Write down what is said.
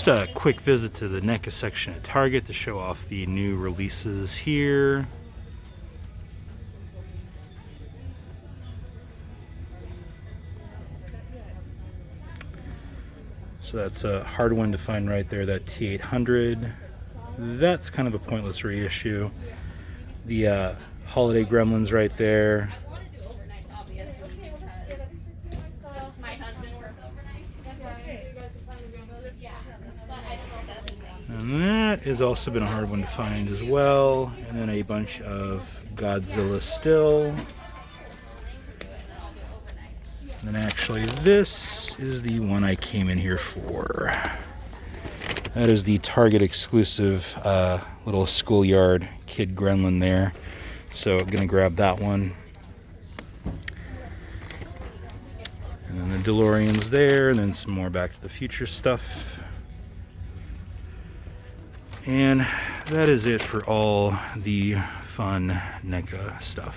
Just a quick visit to the NECA section at Target to show off the new releases here. So that's a hard one to find right there, that T800. That's kind of a pointless reissue. The Holiday Gremlins right there. And that has also been a hard one to find as well. And then a bunch of Godzilla still. And then actually this is the one I came in here for. That is the Target exclusive little schoolyard kid gremlin there. So I'm gonna grab that one. And then the DeLorean's there, and then some more Back to the Future stuff. And that is it for all the fun NECA stuff.